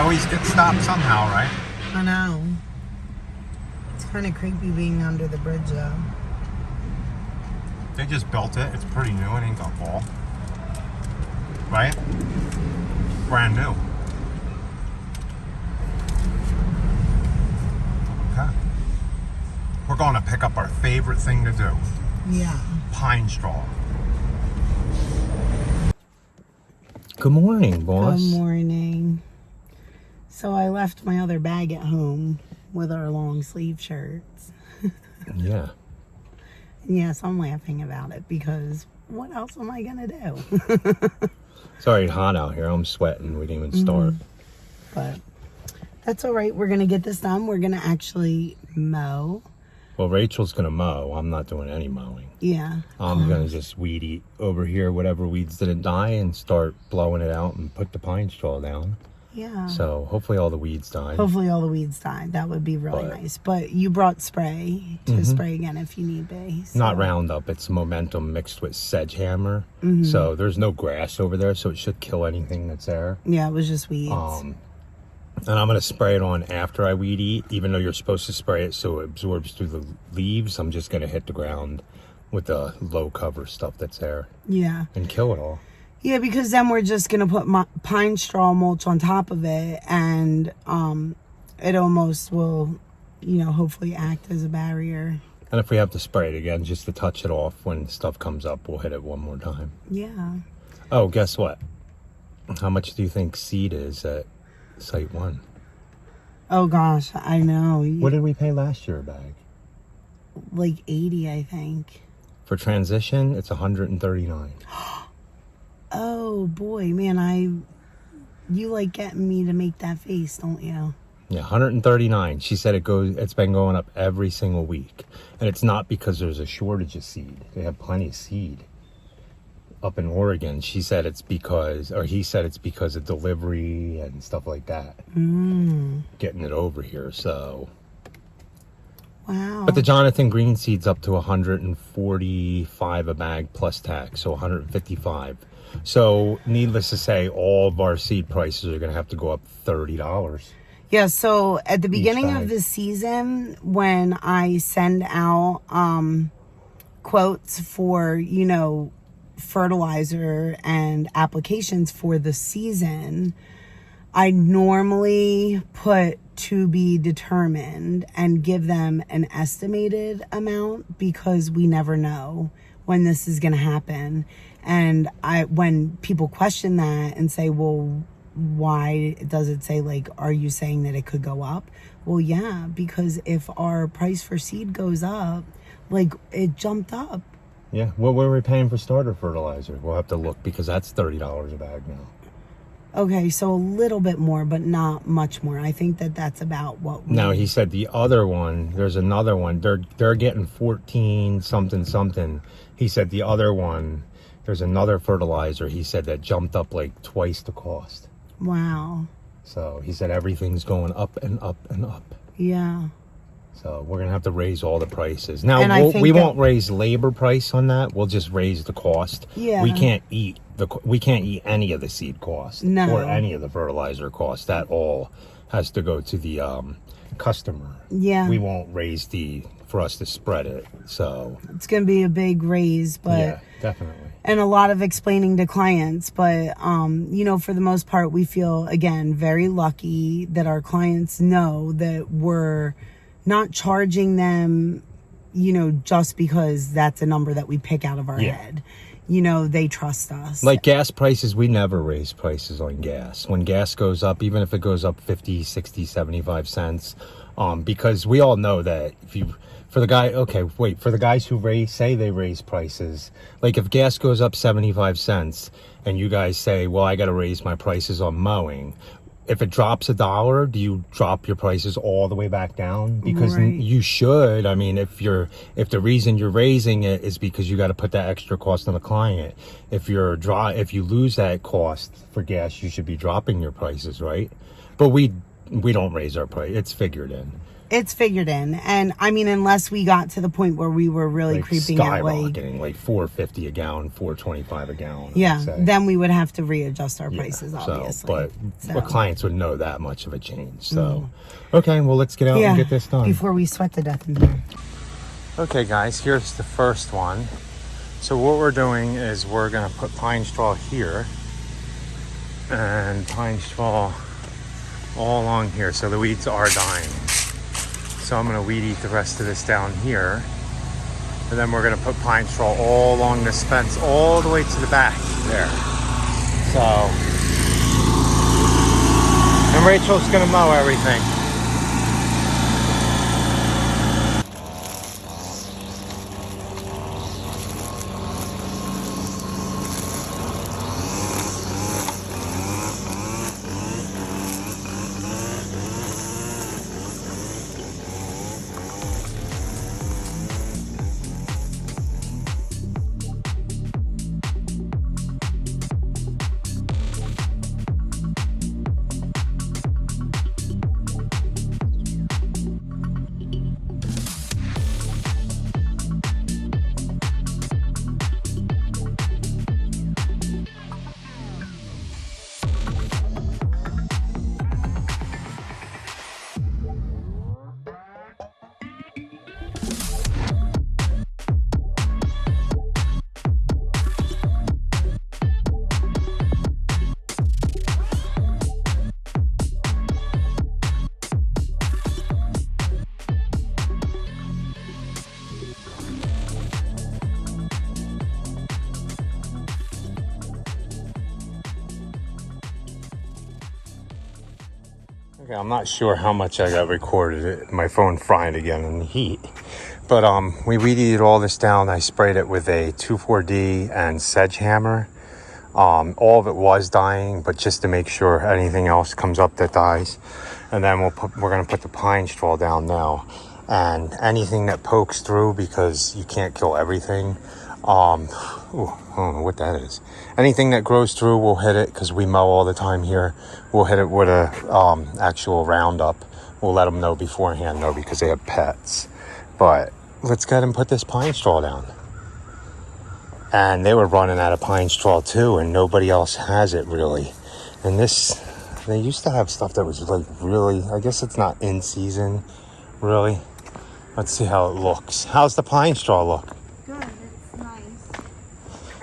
always get stopped somehow, right? I know. It's kind of creepy being under the bridge, though. They just built it. It's pretty new. It ain't got fall. Right? Brand new. Okay. We're going to pick up our favorite thing to do. Yeah. Pine straw. Good morning, boss. Good morning. So I left my other bag at home with our long sleeve shirts. Yeah. Yes, I'm laughing about it because what else am I going to do? It's already hot out here. I'm sweating. We didn't even start. But that's all right. We're going to get this done. We're going to actually mow. Well, Rachel's going to mow. I'm not doing any mowing. Yeah. I'm going to just weed eat over here whatever weeds didn't die and start blowing it out and put the pine straw down. Yeah. So hopefully all the weeds die. Hopefully all the weeds die. That would be really nice. But you brought spray to spray again if you need be. So. Not Roundup. It's Momentum mixed with Sedgehammer. So there's no grass over there, so it should kill anything that's there. Yeah, it was just weeds. And I'm going to spray it on after I weed eat, even though you're supposed to spray it so it absorbs through the leaves. I'm just going to hit the ground with the low cover stuff that's there. Yeah. And kill it all. Yeah, because then we're just going to put pine straw mulch on top of it, and it almost will, hopefully act as a barrier. And if we have to spray it again, just to touch it off when stuff comes up, we'll hit it one more time. Yeah. Oh, guess what? How much do you think seed is at Site 1? Oh, gosh, I know. What did we pay last year a bag? Like 80, I think. For transition, it's 139. Oh boy, man, you like getting me to make that face, don't you? Yeah, 139. She said it's been going up every single week. And it's not because there's a shortage of seed. They have plenty of seed up in Oregon. He said it's because of delivery and stuff like that. Getting it over here, so. Wow. But the Jonathan Green seed's up to 145 a bag plus tax, so 155. So, needless to say, all of our seed prices are going to have to go up $30. Yeah, so at the beginning of the season, when I send out quotes for, fertilizer and applications for the season, I normally put to be determined and give them an estimated amount because we never know when this is going to happen. And when people question that and say, well, why does it say, like, are you saying that it could go up? Well, yeah, because if our price for seed goes up, like, it jumped up. Yeah, what were we paying for starter fertilizer? We'll have to look because that's $30 a bag now. Okay, so a little bit more, but not much more. I think that's about what we... Now, he said the other one, there's another one. They're getting 14 something. He said the other one, there's another fertilizer, he said, that jumped up like twice the cost. Wow. So he said everything's going up and up and up. Yeah. So we're going to have to raise all the prices. Now, we won't raise labor price on that. We'll just raise the cost. Yeah. We can't eat any of the seed cost. No. Or any of the fertilizer cost. That all has to go to the customer. Yeah. We won't raise for us to spread it. So it's going to be a big raise, but... Yeah, definitely. And a lot of explaining to clients, but, for the most part, we feel, again, very lucky that our clients know that we're not charging them, just because that's a number that we pick out of our head. They trust us. Like gas prices, we never raise prices on gas. When gas goes up, even if it goes up 50, 60, 75 cents, because we all know that for the guys who say they raise prices, like if gas goes up 75 cents and you guys say, well, I got to raise my prices on mowing. If it drops $1, do you drop your prices all the way back down? Because you should. I mean, if the reason you're raising it is because you got to put that extra cost on the client. If you lose that cost for gas, you should be dropping your prices, right? But we don't raise our price. It's figured in. It's figured in. And I mean, unless we got to the point where we were really like creeping at skyrocketing, like $4.50 a gallon, $4.25 a gallon. Yeah, then we would have to readjust our prices, obviously. But clients would know that much of a change. So, okay, well, let's get out and get this done before we sweat to death in here. Okay, guys, here's the first one. So what we're doing is we're gonna put pine straw here and pine straw all along here, so the weeds are dying. So I'm gonna weed eat the rest of this down here. And then we're gonna put pine straw all along this fence, all the way to the back there. So, and Rachel's gonna mow everything. Okay, I'm not sure how much I got recorded. My phone fried again in the heat. But we weeded all this down. I sprayed it with a 2,4-D and sedge hammer. All of it was dying, but just to make sure anything else comes up that dies. And then we're gonna put the pine straw down now. And anything that pokes through, because you can't kill everything. I don't know what that is. Anything that grows through, we'll hit it, because we mow all the time here. We'll hit it with a actual Roundup. We'll let them know beforehand, though, because they have pets. But let's go ahead and put this pine straw down. And they were running out of pine straw too, and nobody else has it really. And this, they used to have stuff that was like really, I guess it's not in season, really. Let's see how it looks. How's the pine straw look? Good, it's nice.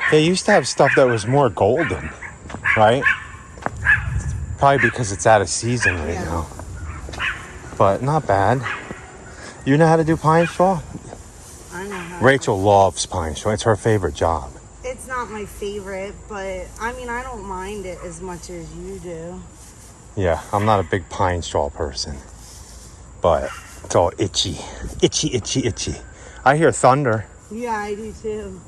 They used to have stuff that was more golden, right? Probably because it's out of season right now. But not bad. You know how to do pine straw? I know how. Rachel loves pine straw. It's her favorite job. It's not my favorite, but I mean, I don't mind it as much as you do. Yeah, I'm not a big pine straw person. But it's all itchy. Itchy, itchy, itchy. I hear thunder. Yeah, I do too.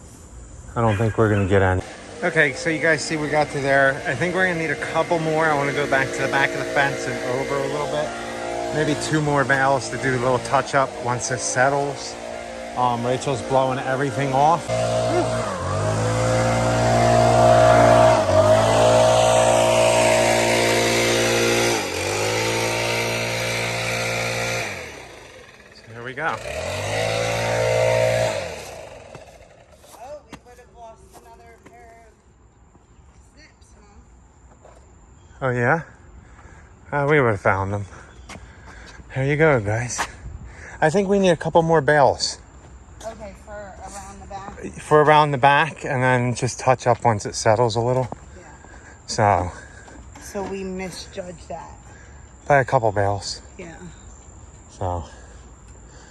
I don't think we're going to get any. Okay, so you guys see we got to there. I think we're going to need a couple more. I want to go back to the back of the fence and over a little bit. Maybe 2 more bales to do a little touch up once this settles. Rachel's blowing everything off. So here we go. Oh, we would have lost another pair of snips, huh? Oh yeah? We would have found them. There you go, guys. I think we need a couple more bales. Okay, for around the back? For around the back, and then just touch up once it settles a little. Yeah. So we misjudged that. by a couple bales. Yeah. So.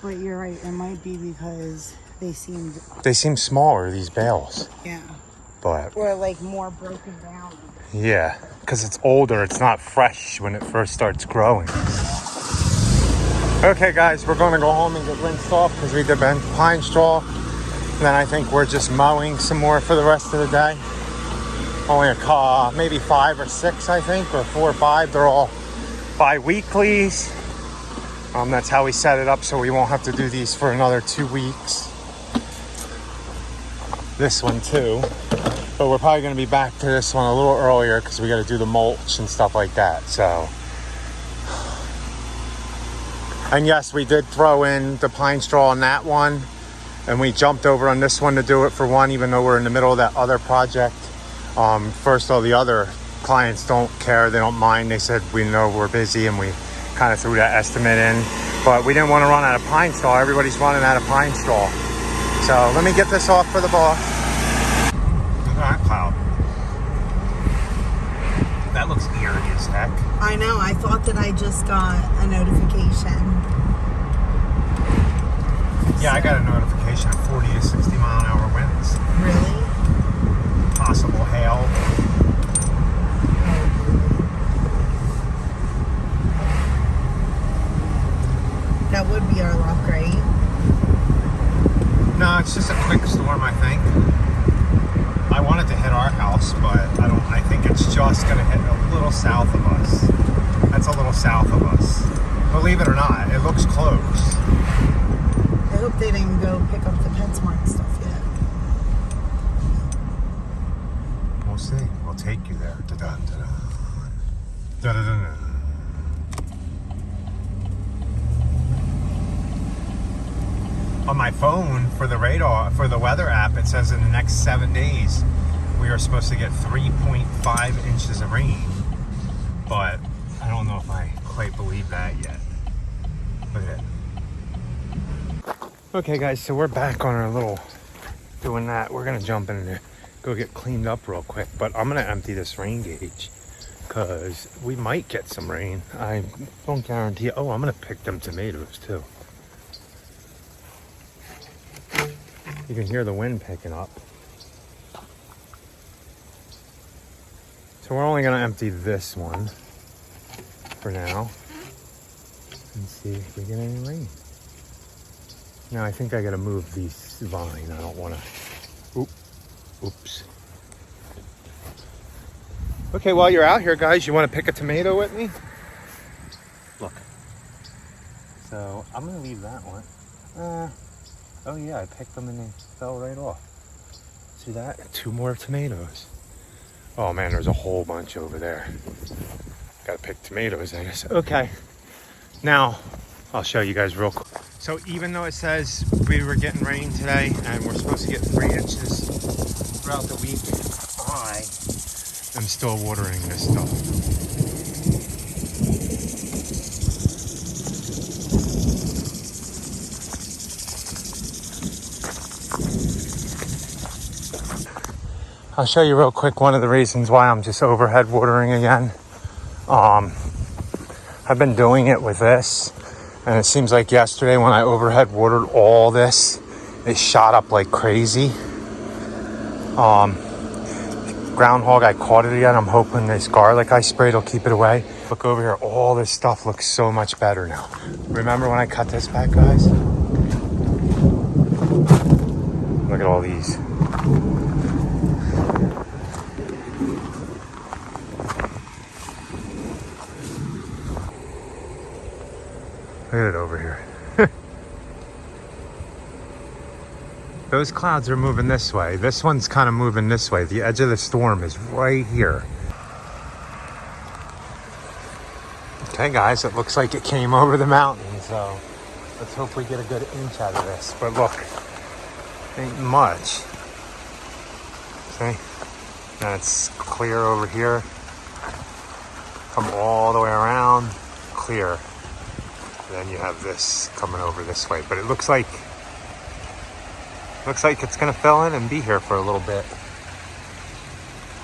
But you're right, it might be because they seem smaller, these bales. Yeah. But. Or like more broken down. Yeah, because it's older, it's not fresh when it first starts growing. Okay guys, we're gonna go home and get rinsed off because we did pine straw. And then I think we're just mowing some more for the rest of the day. Only maybe 5 or 6, I think, or 4 or 5. They're all bi-weeklies. That's how we set it up, so we won't have to do these for another 2 weeks. This one too. But we're probably going to be back to this one a little earlier because we got to do the mulch and stuff like that. So And yes, we did throw in the pine straw on that one. And we jumped over on this one to do it for one, even though we're in the middle of that other project. First of all, the other clients don't care. They don't mind. They said, we know we're busy, and we kind of threw that estimate in. But we didn't want to run out of pine straw. Everybody's running out of pine straw. So let me get this off for the boss. Look at that cloud. That looks eerie as heck. I know. I thought that I just got a notification. Yeah, I got a notification of 40 to 60 mile an hour winds. Really? Possible hail. That would be our luck, right? No, it's just a quick storm, I think. I want it to hit our house, but I think it's just gonna hit a little south of us. That's a little south of us. Believe it or not, it looks close. I hope they didn't go pick up the PetSmart stuff yet. We'll see. We'll take you there. Da-dun, da-dun. Da-da-dun-dun. On my phone, for the radar, for the weather app, it says in the next 7 days we are supposed to get 3.5 inches of rain. But I don't know if I quite believe that yet. Look at it. Okay guys, so we're back on our little doing that. We're gonna jump in there, go get cleaned up real quick, but I'm gonna empty this rain gauge because we might get some rain. I don't guarantee. Oh, I'm gonna pick them tomatoes too. You can hear the wind picking up. So we're only gonna empty this one for now and see if we get any rain. Now I think I gotta move these vine. I don't wanna, oops. Okay, while you're out here guys, you wanna pick a tomato with me? Look. So I'm gonna leave that one. Oh yeah, I picked them and they fell right off. See that? 2 more tomatoes. Oh man, there's a whole bunch over there. Gotta pick tomatoes, I guess. Okay. Now, I'll show you guys real quick. So even though it says we were getting rain today and we're supposed to get 3 inches throughout the week, I am still watering this stuff. I'll show you real quick one of the reasons why I'm just overhead watering again. I've been doing it with this, and it seems like yesterday when I overhead watered all this, it shot up like crazy. Groundhog, I caught it again. I'm hoping this garlic I sprayed will keep it away. Look over here, all this stuff looks so much better now. Remember when I cut this back, guys? Look at all these. Look at it over here. Those clouds are moving this way. This one's kind of moving this way. The edge of the storm is right here. Okay guys, it looks like it came over the mountain, so let's hope we get a good inch out of this. But look, ain't much. See? That's clear over here. Come all the way around, clear. Then you have this coming over this way, but it looks like it's gonna fill in and be here for a little bit.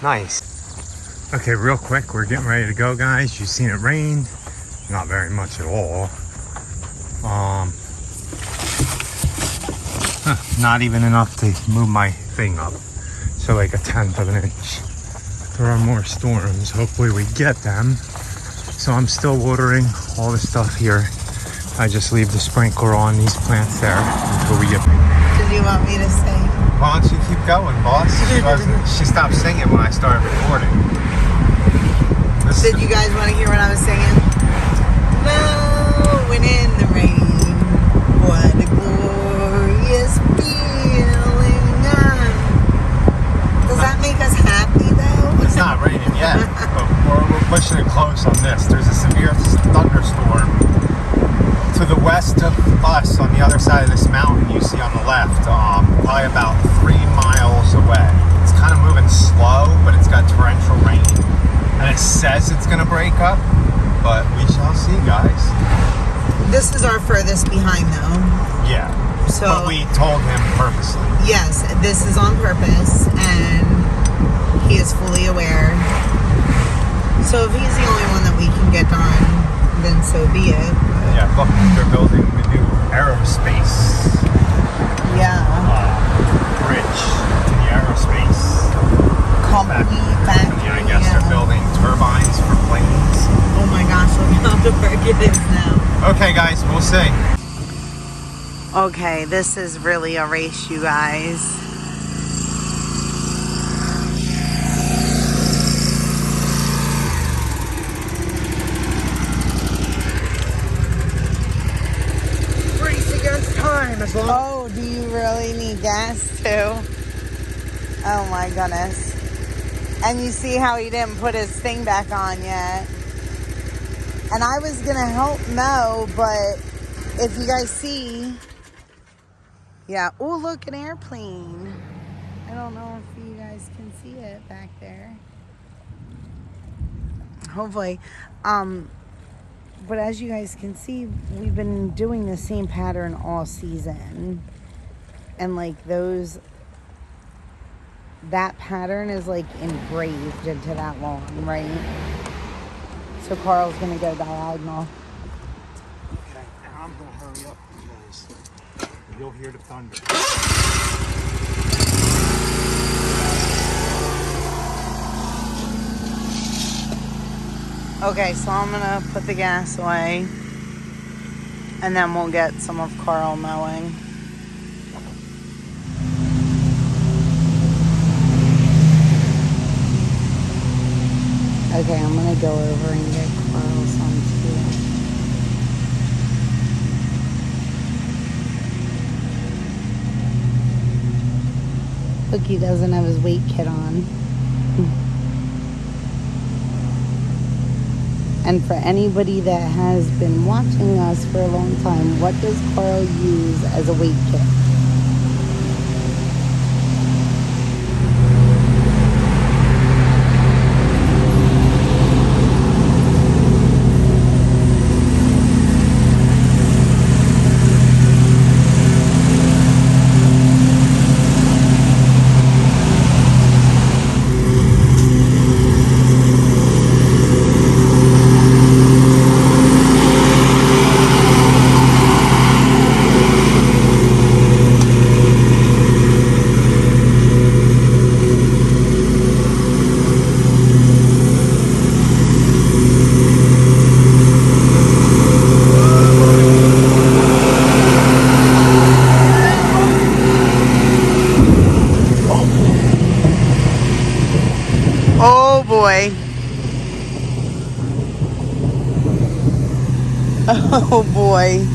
Nice. Okay, real quick, we're getting ready to go, guys. You've seen it rain, not very much at all. Not even enough to move my thing up, so like 1/10 of an inch. There are more storms. Hopefully we get them. So I'm still watering all the stuff here. I just leave the sprinkler on these plants there until we get back. Did you want me to stay? Why don't you keep going, boss? She stopped singing when I started recording. Did you guys want to hear what I was singing? Mowing in the rain, what a glorious feeling. Does that make us happy though? It's not raining yet, but we're pushing it close on this. There's a severe thunderstorm to the west of us, on the other side of this mountain you see on the left, probably about 3 miles away. It's kind of moving slow, but it's got torrential rain, and it says it's going to break up, but we shall see, guys. This is our furthest behind, though. Yeah. So, but we told him purposely. Yes, this is on purpose, and he is fully aware. So if he's the only one that we can get done, then so be it. Yeah, look, they're building the new aerospace bridge to the aerospace company factory. I guess they're building turbines for planes. Oh my gosh, look how dark it is now. Okay, guys, we'll see. Okay, this is really a race, you guys. Oh, do you really need gas too? Oh my goodness. And you see how he didn't put his thing back on yet. And I was gonna help Mo, but if you guys see, yeah. Oh, look, an airplane. I don't know if you guys can see it back there. Hopefully. But as you guys can see, we've been doing the same pattern all season. And like that pattern is like engraved into that lawn, right? So Carl's gonna go diagonal. Okay, and I'm gonna hurry up because you'll hear the thunder. Okay, so I'm gonna put the gas away, and then we'll get some of Carl mowing. Okay, I'm gonna go over and get Carl some too. Look, he doesn't have his weight kit on. And for anybody that has been watching us for a long time, what does Carl use as a weight kit? Oh boy. Oh boy.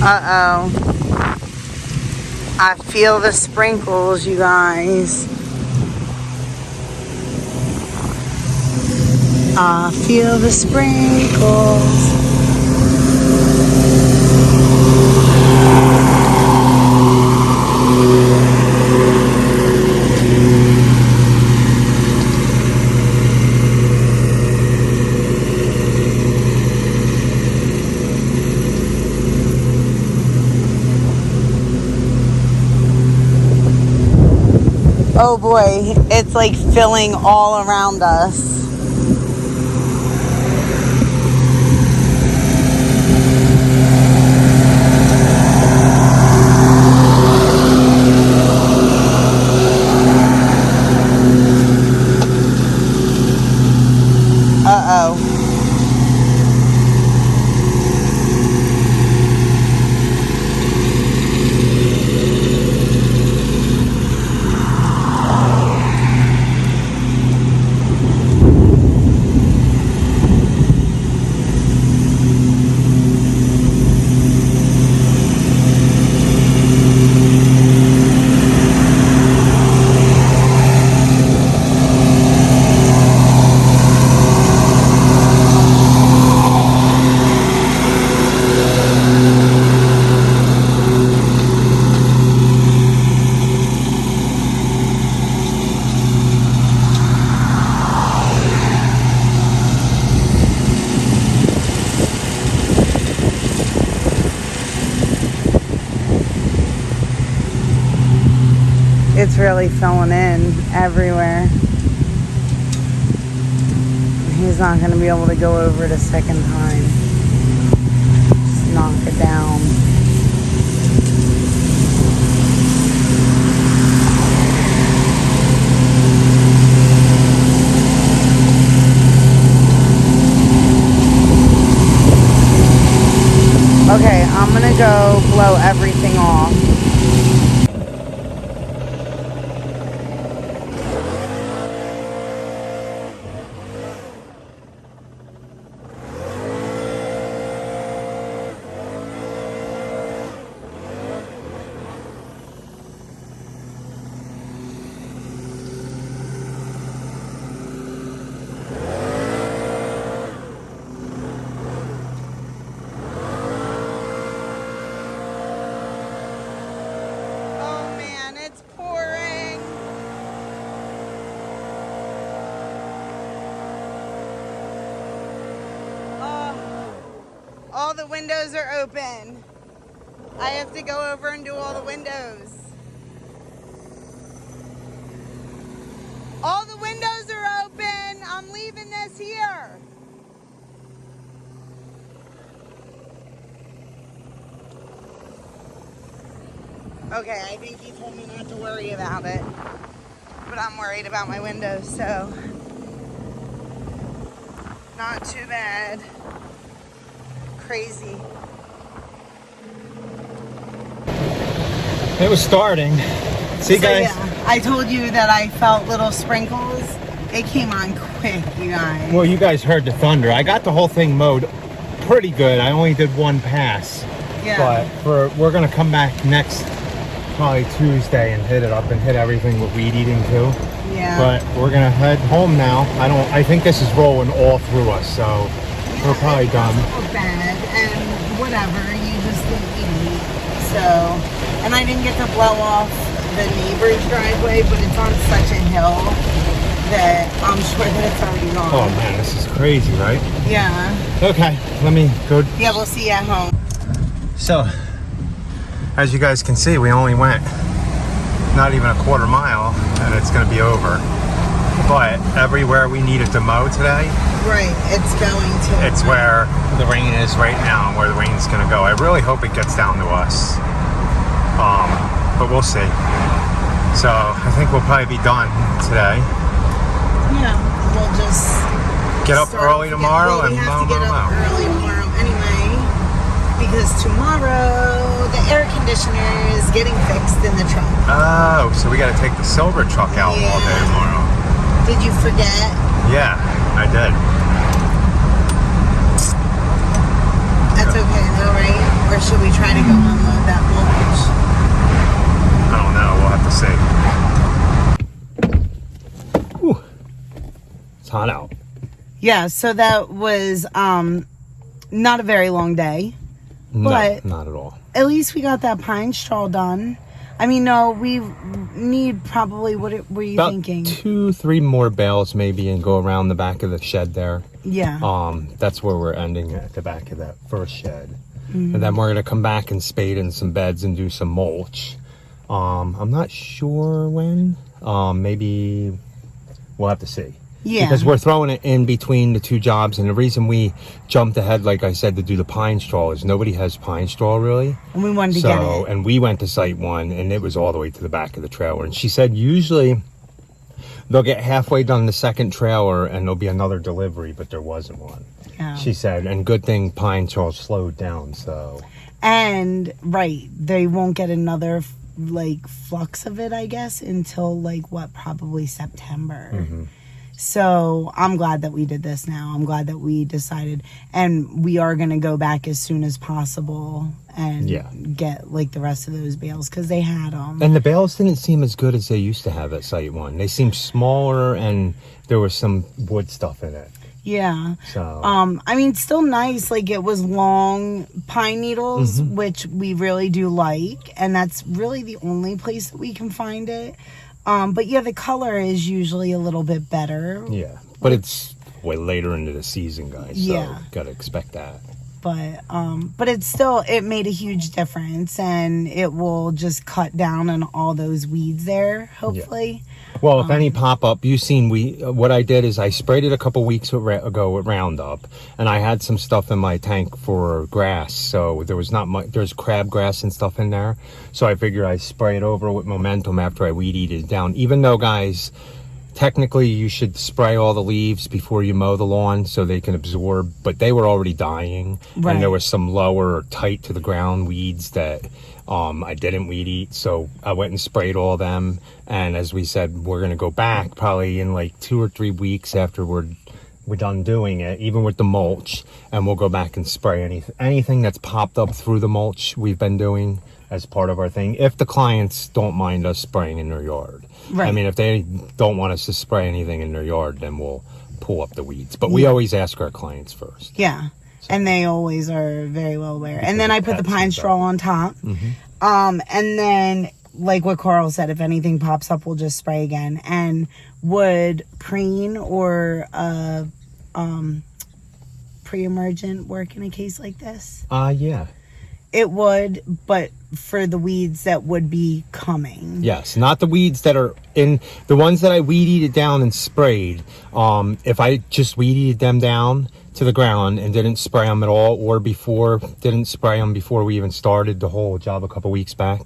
Uh-oh. I feel the sprinkles, you guys. I feel the sprinkles. Oh boy, it's like filling all around us. Uh-oh. It's really filling in everywhere. He's not going to be able to go over it a second time. Just knock it down. Okay, I'm going to go blow everything off. All the windows are open. I have to go over and do all the windows. All the windows are open. I'm leaving this here. Okay, I think he told me not to worry about it. But I'm worried about my windows, so not too bad. Crazy. It was starting. See, guys? Yeah, I told you that I felt little sprinkles. It came on quick, you guys. Well, you guys heard the thunder. I got the whole thing mowed pretty good. I only did one pass. Yeah. But we're gonna come back next probably Tuesday and hit it up and hit everything with weed eating too. Yeah. But we're gonna head home now. I think this is rolling all through us, so we're probably done. It doesn't look bad, and whatever, you just didn't eat. So, and I didn't get to blow off the neighbor's driveway, but it's on such a hill that I'm sure that it's already gone. Oh man, this is crazy, right? Yeah. Okay, let me go. Yeah, we'll see you at home. So, as you guys can see, we only went not even a quarter mile, and it's gonna be over. But everywhere we needed to mow today, right, it's going to. It's where the rain is right now, and where the rain's gonna go. I really hope it gets down to us, but we'll see. So I think we'll probably be done today. Yeah, we'll just get up early tomorrow and mow. We have to get up early tomorrow anyway, because tomorrow the air conditioner is getting fixed in the truck. Oh, so we got to take the silver truck out all day tomorrow. Did you forget? Yeah, I did. That's okay though, right? Or should we try to go unload that mulch? I don't know. We'll have to see. Whew. It's hot out. Yeah, so that was not a very long day. No, but not at all. At least we got that pine straw done. I mean, no, we need probably, what were you thinking? 2-3 more bales maybe, and go around the back of the shed there. Yeah. That's where we're ending, at the back of that first shed. Mm-hmm. And then we're going to come back and spade in some beds and do some mulch. I'm not sure when. Maybe we'll have to see. Yeah. Because we're throwing it in between the two jobs, and the reason we jumped ahead, like I said, to do the pine straw is nobody has pine straw really. And we wanted to get it. And we went to site one, and it was all the way to the back of the trailer. And she said usually they'll get halfway done the second trailer and there'll be another delivery, but there wasn't one. Yeah. She said, and good thing pine straw slowed down, so. And right, they won't get another like flux of it, I guess, until like what, probably September. Mm-hmm. So I'm glad that we did this now. I'm glad that we decided, and we are going to go back as soon as possible and get like the rest of those bales, because they had them. And the bales didn't seem as good as they used to have at Site 1. They seemed smaller and there was some wood stuff in it. Yeah. So I mean, still nice. Like, it was long pine needles, which we really do like, and that's really the only place that we can find it. But yeah, the color is usually a little bit better. Yeah, but it's way later into the season, guys. So gotta expect that. But it's still, it made a huge difference, and it will just cut down on all those weeds there, hopefully. Yeah. Well, if any pop up, you've seen, what I did is I sprayed it a couple weeks ago with Roundup, and I had some stuff in my tank for grass, so there was not much, there's crabgrass and stuff in there, so I figured I'd spray it over with Momentum after I weed eat it down, even though, guys, technically you should spray all the leaves before you mow the lawn so they can absorb, but they were already dying, and there was some lower or tight to the ground weeds that I didn't weed eat, so I went and sprayed all them. And as we said, we're gonna go back probably in like 2 or 3 weeks after we're done doing it, even with the mulch, and we'll go back and spray anything that's popped up through the mulch we've been doing as part of our thing, if the clients don't mind us spraying in their yard. Right. I mean, if they don't want us to spray anything in their yard, then we'll pull up the weeds, but we always ask our clients first. So. And they always are very well aware. And then I put the pine straw on top. And then, like what Carl said, if anything pops up, we'll just spray again. And would preen or pre-emergent work in a case like this? Yeah. It would, but for the weeds that would be coming. Yes, not the weeds that are in, the ones that I weed eated down and sprayed. If I just weed eated them down to the ground and didn't spray them at all, or didn't spray them before we even started the whole job a couple weeks back.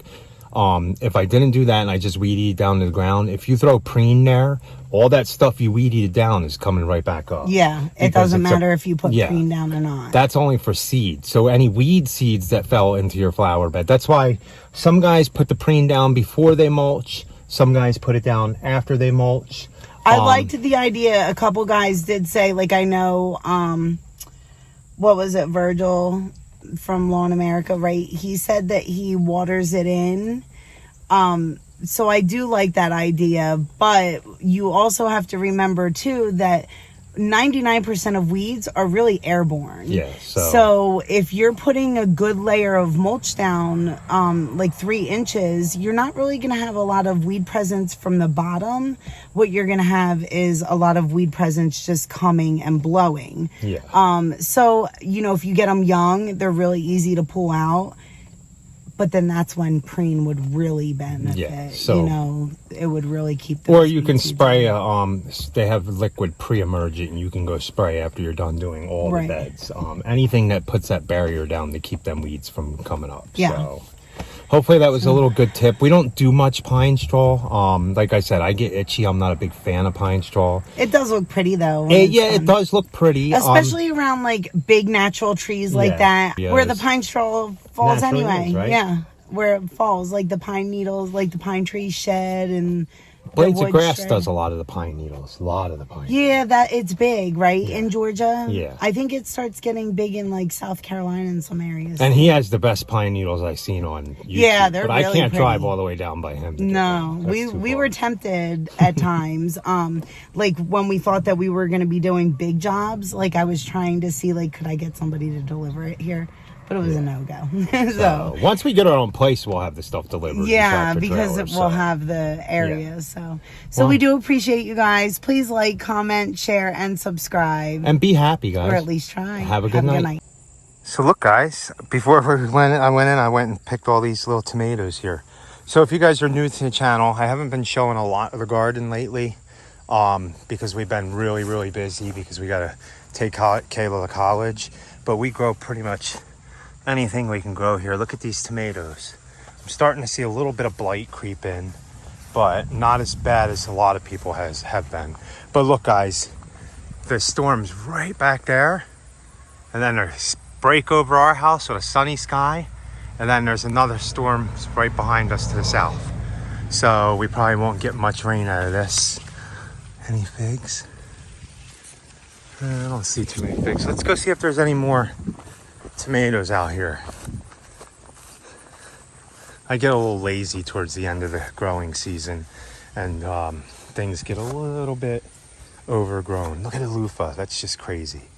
If I didn't do that and I just weed eat down to the ground, if you throw preen there, all that stuff you weed eated down is coming right back up. Yeah, it doesn't matter if you put preen down or not. That's only for seeds. So any weed seeds that fell into your flower bed, that's why some guys put the preen down before they mulch, some guys put it down after they mulch. I liked the idea. A couple guys did say, like, I know, what was it, Virgil from Lawn America, right? He said that he waters it in. So I do like that idea, but you also have to remember too that 99% of weeds are really airborne. Yeah. So if you're putting a good layer of mulch down, like 3 inches, you're not really going to have a lot of weed presence from the bottom. What you're going to have is a lot of weed presence just coming and blowing. Yeah. So, you know, if you get them young, they're really easy to pull out. But then that's when preen would really benefit. Yeah, so, you know, it would really keep the. Or you can spray, they have liquid pre-emergent, and you can go spray after you're done doing all the beds. Anything that puts that barrier down to keep them weeds from coming up. Yeah. So hopefully that was a little good tip. We don't do much pine straw. Like I said, I get itchy. I'm not a big fan of pine straw. It does look pretty, though. It does look pretty. Especially around, like, big natural trees like that, where the pine straw falls anyway. Right? Yeah, where it falls. Like the pine needles, like the pine trees shed and... Blades of Grass does a lot of the pine needles. Yeah, that it's big, right? Yeah. In Georgia. Yeah. I think it starts getting big in like South Carolina and some areas. And he has the best pine needles I've seen on YouTube. Yeah, they're really But I can't pretty. drive all the way down by him. No, we were tempted at times. Like when we thought that we were going to be doing big jobs, like I was trying to see, like, could I get somebody to deliver it here? But it was a no-go. So once we get our own place, we'll have the stuff delivered. Yeah, because it will have the area. Yeah. So we do appreciate you guys. Please like, comment, share, and subscribe. And be happy, guys. Or at least try. Have a good night. So look, guys, before I went and picked all these little tomatoes here. So if you guys are new to the channel, I haven't been showing a lot of the garden lately because we've been really, really busy because we got to take Kayla to college. But we grow pretty much anything we can grow here. Look at these tomatoes. I'm starting to see a little bit of blight creep in, but not as bad as a lot of people have been. But look, guys, the storm's right back there, and then there's break over our house with a sunny sky, and then there's another storm right behind us to the south. So we probably won't get much rain out of this. Any figs? I don't see too many figs. Let's go see if there's any more tomatoes out here. I get a little lazy towards the end of the growing season, and things get a little bit overgrown. Look at the loofah. That's just crazy.